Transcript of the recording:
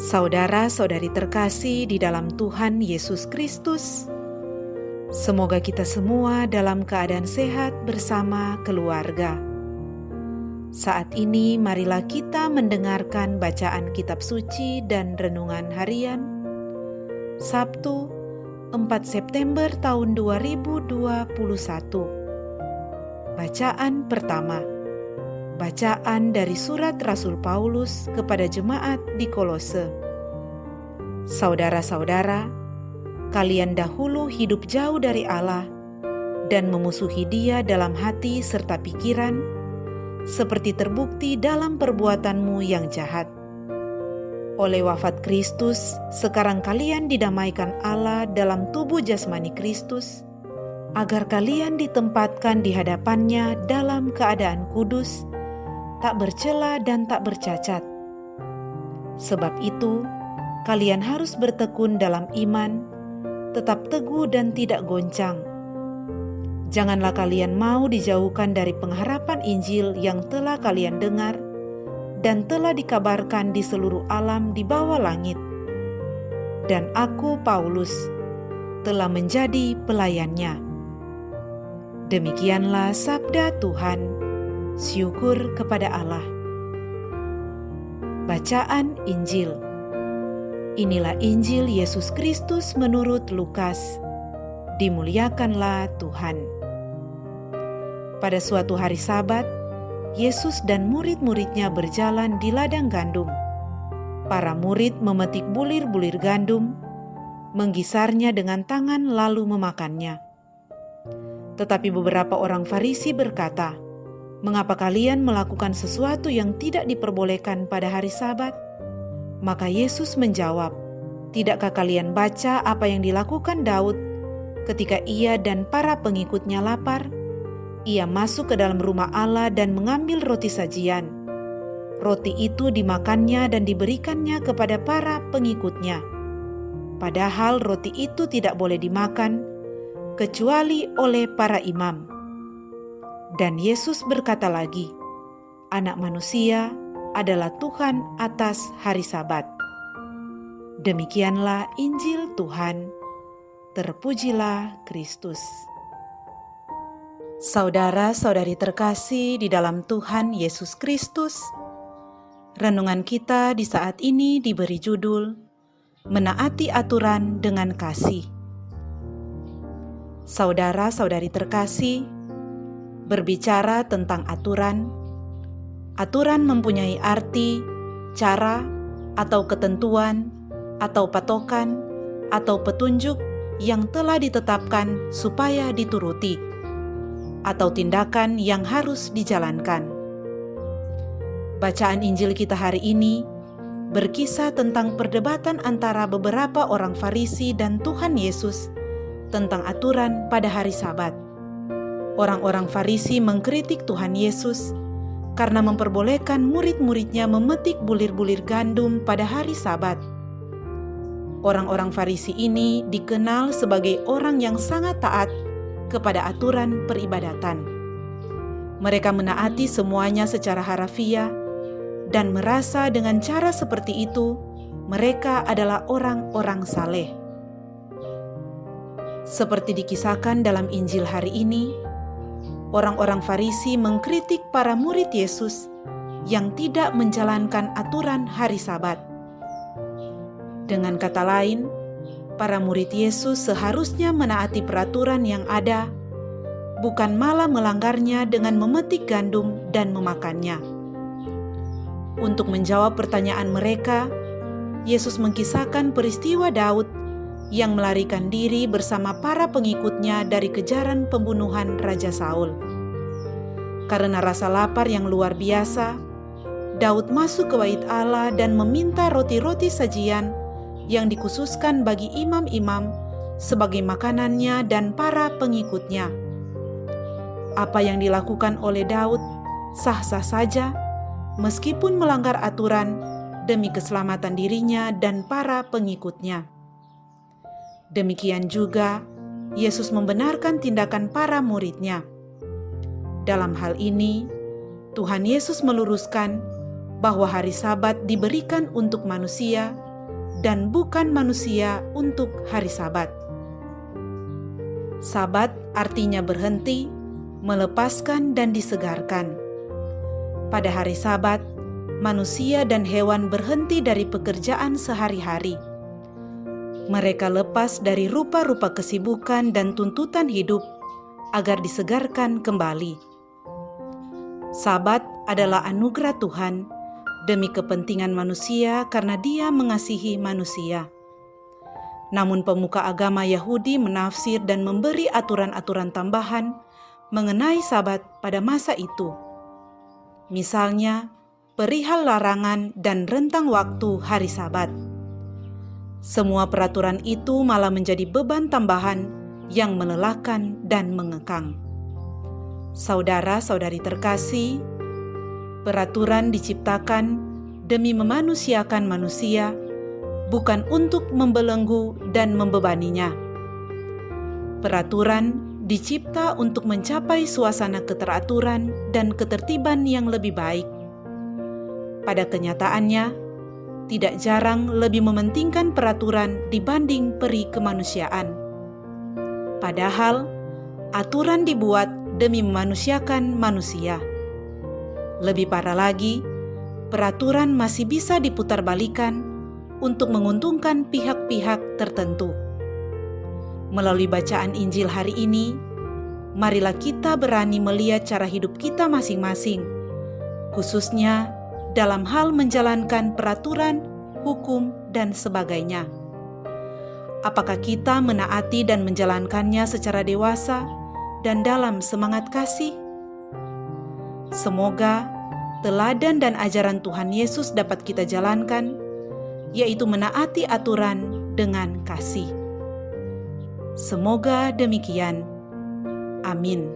Saudara-saudari terkasih di dalam Tuhan Yesus Kristus, semoga kita semua dalam keadaan sehat bersama keluarga. Saat ini marilah kita mendengarkan bacaan kitab suci dan renungan harian Sabtu 4 September tahun 2021. Bacaan pertama, bacaan dari surat Rasul Paulus kepada jemaat di Kolose. Saudara-saudara, kalian dahulu hidup jauh dari Allah dan memusuhi Dia dalam hati serta pikiran, seperti terbukti dalam perbuatanmu yang jahat. Oleh wafat Kristus, sekarang kalian didamaikan Allah dalam tubuh jasmani Kristus, agar kalian ditempatkan di hadapannya dalam keadaan kudus, tak bercela dan tak bercacat. Sebab itu, kalian harus bertekun dalam iman, tetap teguh dan tidak goncang. Janganlah kalian mau dijauhkan dari pengharapan Injil yang telah kalian dengar dan telah dikabarkan di seluruh alam di bawah langit. Dan aku, Paulus, telah menjadi pelayannya. Demikianlah sabda Tuhan. Syukur kepada Allah. Bacaan Injil. Inilah Injil Yesus Kristus menurut Lukas. Dimuliakanlah Tuhan. Pada suatu hari Sabat, Yesus dan murid-muridnya berjalan di ladang gandum. Para murid memetik bulir-bulir gandum, menggisarnya dengan tangan lalu memakannya. Tetapi beberapa orang Farisi berkata, "Mengapa kalian melakukan sesuatu yang tidak diperbolehkan pada hari Sabat?" Maka Yesus menjawab, "Tidakkah kalian baca apa yang dilakukan Daud ketika ia dan para pengikutnya lapar? Ia masuk ke dalam rumah Allah dan mengambil roti sajian. Roti itu dimakannya dan diberikannya kepada para pengikutnya. Padahal roti itu tidak boleh dimakan kecuali oleh para imam." Dan Yesus berkata lagi, "Anak manusia adalah Tuhan atas hari Sabat." Demikianlah Injil Tuhan. Terpujilah Kristus. Saudara-saudari terkasih di dalam Tuhan Yesus Kristus, renungan kita di saat ini diberi judul Menaati Aturan dengan Kasih. Saudara-saudari terkasih, berbicara tentang aturan, aturan mempunyai arti, cara, atau ketentuan, atau patokan, atau petunjuk yang telah ditetapkan supaya dituruti, atau tindakan yang harus dijalankan. Bacaan Injil kita hari ini berkisah tentang perdebatan antara beberapa orang Farisi dan Tuhan Yesus tentang aturan pada hari Sabat. Orang-orang Farisi mengkritik Tuhan Yesus karena memperbolehkan murid-muridnya memetik bulir-bulir gandum pada hari Sabat. Orang-orang Farisi ini dikenal sebagai orang yang sangat taat kepada aturan peribadatan. Mereka menaati semuanya secara harafiah dan merasa dengan cara seperti itu mereka adalah orang-orang saleh. Seperti dikisahkan dalam Injil hari ini, orang-orang Farisi mengkritik para murid Yesus yang tidak menjalankan aturan hari Sabat. Dengan kata lain, para murid Yesus seharusnya menaati peraturan yang ada, bukan malah melanggarnya dengan memetik gandum dan memakannya. Untuk menjawab pertanyaan mereka, Yesus mengkisahkan peristiwa Daud yang melarikan diri bersama para pengikutnya dari kejaran pembunuhan Raja Saul. Karena rasa lapar yang luar biasa, Daud masuk ke bait Allah dan meminta roti-roti sajian yang dikhususkan bagi imam-imam sebagai makanannya dan para pengikutnya. Apa yang dilakukan oleh Daud sah-sah saja, meskipun melanggar aturan demi keselamatan dirinya dan para pengikutnya. Demikian juga, Yesus membenarkan tindakan para muridnya. Dalam hal ini, Tuhan Yesus meluruskan bahwa hari Sabat diberikan untuk manusia dan bukan manusia untuk hari Sabat. Sabat artinya berhenti, melepaskan dan disegarkan. Pada hari Sabat, manusia dan hewan berhenti dari pekerjaan sehari-hari. Mereka lepas dari rupa-rupa kesibukan dan tuntutan hidup agar disegarkan kembali. Sabat adalah anugerah Tuhan demi kepentingan manusia karena Dia mengasihi manusia. Namun pemuka agama Yahudi menafsir dan memberi aturan-aturan tambahan mengenai Sabat pada masa itu. Misalnya, perihal larangan dan rentang waktu hari Sabat. Semua peraturan itu malah menjadi beban tambahan yang melelahkan dan mengekang. Saudara-saudari terkasih, peraturan diciptakan demi memanusiakan manusia, bukan untuk membelenggu dan membebaninya. Peraturan dicipta untuk mencapai suasana keteraturan dan ketertiban yang lebih baik. Pada kenyataannya, tidak jarang lebih mementingkan peraturan dibanding peri kemanusiaan. Padahal, aturan dibuat demi memanusiakan manusia. Lebih parah lagi, peraturan masih bisa diputarbalikan untuk menguntungkan pihak-pihak tertentu. Melalui bacaan Injil hari ini, marilah kita berani melihat cara hidup kita masing-masing, khususnya dalam hal menjalankan peraturan, hukum, dan sebagainya. Apakah kita menaati dan menjalankannya secara dewasa dan dalam semangat kasih? Semoga teladan dan ajaran Tuhan Yesus dapat kita jalankan, yaitu menaati aturan dengan kasih. Semoga demikian. Amin.